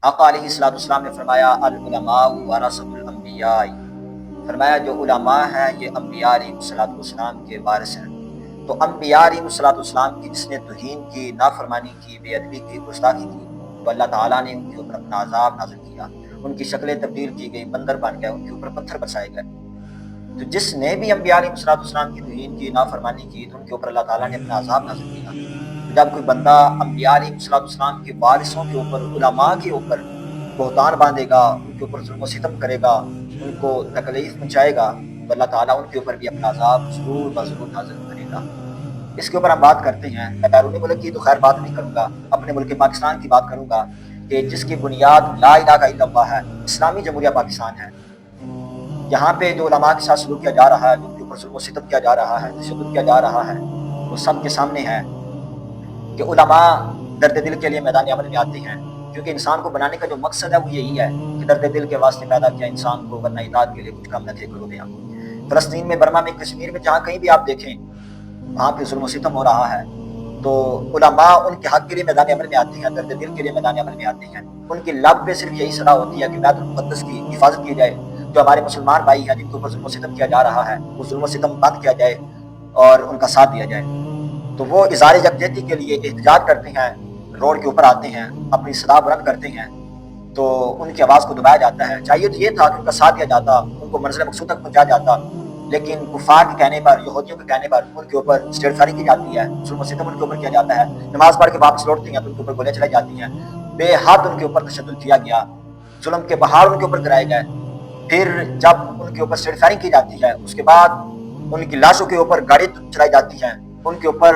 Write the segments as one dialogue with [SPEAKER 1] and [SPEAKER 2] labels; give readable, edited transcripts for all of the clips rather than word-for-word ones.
[SPEAKER 1] آقا علیہ الصلوۃ والسلام نے فرمایا العلماء ورثۃ الانبیاء، فرمایا جو علماء ہیں یہ انبیاء علیہ الصلوۃ والسلام کے وارث ہیں۔ تو انبیاء علیہ الصلوۃ والسلام کی جس نے توہین کی، نافرمانی کی، بے ادبی کی، گستاخی کی، تو اللہ تعالیٰ نے ان کے اوپر اپنا عذاب نازل کیا، ان کی شکلیں تبدیل کی گئی، بندر بن گئے، ان کے اوپر پتھر برسائے گئے۔ تو جس نے بھی انبیاء علیہ الصلوۃ والسلام کی توہین کی، نافرمانی کی، تو ان کے اوپر اللہ تعالیٰ نے اپنا عذاب نازل کیا۔ تو جب کوئی بندہ انبیاء علیہ الصلوۃ والسلام کے وارثوں کے اوپر، علماء کے اوپر بہتان باندھے گا، ان کے اوپر ظلم و ستم کرے گا، ان کو تکلیف پہنچائے گا، تو اللہ تعالیٰ ان کے اوپر بھی اپنا عذاب ضرور بضرور نازل کرے گا۔ اس کے اوپر ہم بات کرتے ہیں، میں بیرونی ملک کی تو خیر بات نہیں کروں گا، اپنے ملک پاکستان کی بات کروں گا کہ جس کی بنیاد لا الہ الا اللہ ہے، اسلامی جمہوریہ پاکستان ہے۔ یہاں پہ جو علماء کے ساتھ سلوک کیا جا رہا ہے، جو ان کے اوپر ظلم و ستم کیا جا رہا ہے، تشدد کیا جا رہا ہے، وہ سب کے سامنے ہے کہ علماء درد دل کے لیے میدان عمل میں آتے ہیں، کیونکہ انسان کو بنانے کا جو مقصد ہے وہ یہی ہے کہ درد دل کے واسطے پیدا کیا انسان کو، ورنہ اطاعت کے لیے کچھ کم نہ تھے کرو دیا۔ فلسطین میں، برما میں، کشمیر میں، جہاں کہیں بھی آپ دیکھیں وہاں پہ ظلم و ستم ہو رہا ہے، تو علماء ان کے حق کے لیے میدان عمل میں آتے ہیں، درد دل کے لیے میدان عمل میں آتے ہیں۔ ان کی لب پہ صرف یہی صدا ہوتی ہے کہ بیت المقدس کی حفاظت کی جائے، جو ہمارے مسلمان بھائی ہیں جن کے اوپر ظلم و ستم کیا جا رہا ہے، وہ ظلم و ستم بند کیا جائے اور ان کا ساتھ دیا جائے۔ تو وہ اظہار یکجہتی کے لیے احتجاج کرتے ہیں، روڈ کے اوپر آتے ہیں، اپنی صدا بلند کرتے ہیں، تو ان کی آواز کو دبایا جاتا ہے۔ چاہیے تو یہ تھا کہ ان کا ساتھ دیا جاتا، ان کو منزل مقصود تک پہنچایا جاتا، لیکن کفار کے کہنے پر، یہودیوں کے کہنے پر ان کے اوپر اسٹیٹ فائرنگ کی جاتی ہے، ظلم و ستم ان کے اوپر کیا جاتا ہے۔ نماز پڑھ کے واپس لوٹتے ہیں تو ان کے اوپر گولیاں چلائی جاتی ہیں، بے حد ان کے اوپر تشدد کیا گیا، ظلم کے پہاڑ ان کے اوپر گرائے گئے۔ پھر جب ان کے اوپر اسٹیٹ فائرنگ کی جاتی ہے، اس کے بعد ان کی لاشوں کے اوپر گاڑی چلائی جاتی ہیں، ان کے اوپر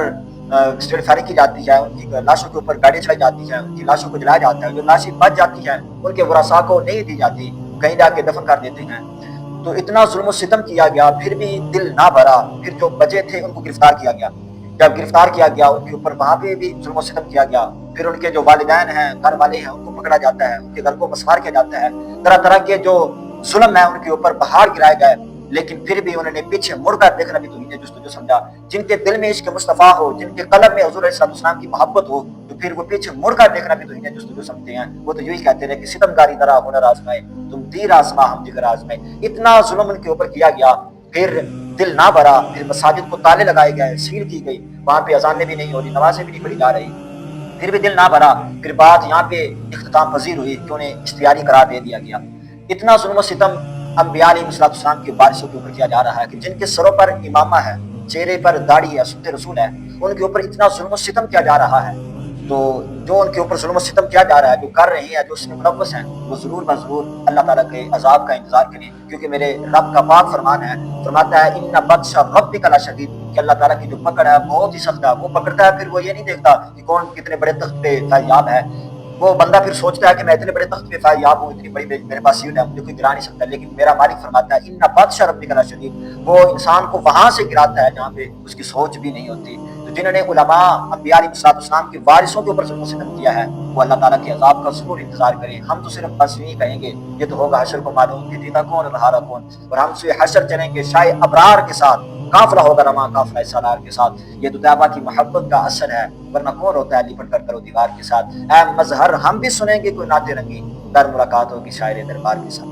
[SPEAKER 1] اسٹیٹ فائرنگ کی جاتی ہے، ان کی لاشوں کے اوپر گاڑی چلائی جاتی ہے، ان کی لاشوں کو جلایا جاتا ہے، جو لاشیں بچ جاتی ہیں ان کے ورثاء کو نہیں دی جاتی، کہیں جا کے دفن کر دیتے ہیں۔ تو اتنا ظلم و ستم کیا گیا، پھر بھی دل نہ بھرا، پھر جو بچے تھے ان کو گرفتار کیا گیا۔ جب گرفتار کیا گیا ان کے اوپر وہاں پہ بھی ظلم و ستم کیا گیا، پھر ان کے جو والدین ہیں، گھر والے ہیں، ان کو پکڑا جاتا ہے، ان کے گھر کو مسمار کیا جاتا ہے، طرح طرح کے جو ظلم ہے ان کے اوپر پہاڑ گرائے گئے، لیکن پھر بھی انہوں نے پیچھے مڑ کر دیکھنا بھی توہین جستجو سمجھا۔ جن کے دل میں عشق مصطفیٰ ہو، جن کے قلب میں حضور علیہ السلام کی محبت ہو، تو پھر وہ پیچھے مڑ کر دیکھنا بھی توہین جستجو سمجھتے ہیں۔ وہ تو یہی کہتے رہے کہ ستمگاری درا ہنر آزمائے، تم تیر آزما ہم جگر آزمائے۔ اتنا ظلم ان کے اوپر کیا گیا، پھر دل نہ بھرا، پھر مساجد کو تالے لگائے گئے، سیل کی گئی، وہاں پہ اذانیں بھی نہیں ہو رہی، نمازیں بھی نہیں پڑھی جا رہی، پھر بھی دل نہ بھرا۔ پھر بات یہاں پہ اختتام پذیر ہوئی کہ انہیں اشتیاری قرار دے دیا گیا۔ اتنا ظلم و ستم انبیاء علیہ السلام کے وارثوں کے اوپر کیا جا رہا ہے کہ جن کے سروں پر امامہ ہے، چہرے پر داڑھی ہے، سنت رسول ہے، ان کے اوپر اتنا ظلم و ستم کیا جا رہا ہے۔ تو جو ان کے اوپر ظلم و ستم کیا جا رہا ہے، جو کر رہے ہیں، جو اس میں ملوث ہیں، وہ ضرور بضرور اللہ تعالیٰ کے عذاب کا انتظار کریں، کیونکہ میرے رب کا پاک فرمان ہے، فرماتا ہے ان بطش ربک لشدید، کہ اللہ تعالیٰ کی جو پکڑ ہے بہت ہی سخت ہے۔ وہ پکڑتا ہے، پھر وہ یہ نہیں دیکھتا کہ کون کتنے بڑے تخت پہ فیاض ہے۔ وہ بندہ پھر سوچتا ہے کہ میں اتنے بڑے تخت پہ فیاض ہوں، اتنی بڑی میرے پاس سیٹ ہے، مجھے کوئی گرا نہیں سکتا، لیکن میرا مالک فرماتا ہے ان بطش ربک لشدید، وہ انسان کو وہاں سے گراتا ہے جہاں پہ اس کی سوچ بھی نہیں ہوتی۔ تو جنہوں نے علماء انبیاء علیہ السلام کے وارثوں کے اوپر ظلم و ستم کیا ہے، وہ اللہ تعالیٰ کے عذاب کا ضرور انتظار کریں۔ ہم تو صرف بس یہی کہیں گے یہ تو ہوگا حشر کو معلوم کہ جیتا کون اور ہارا کون، اور ہم سے حشر چلیں گے شاہ ابرار کے ساتھ، قافلہ ہوگا رواں قافلہ سالار کے ساتھ۔ یہ تو طیبہ کی محبت کا اثر ہے، ورنہ کون ہوتا ہے لپٹ کر کرو دیوار کے ساتھ۔ اے مظہر ہم بھی سنیں گے کوئی نعت رنگی، در ملاقات ہوگی شاعر دربار کے ساتھ۔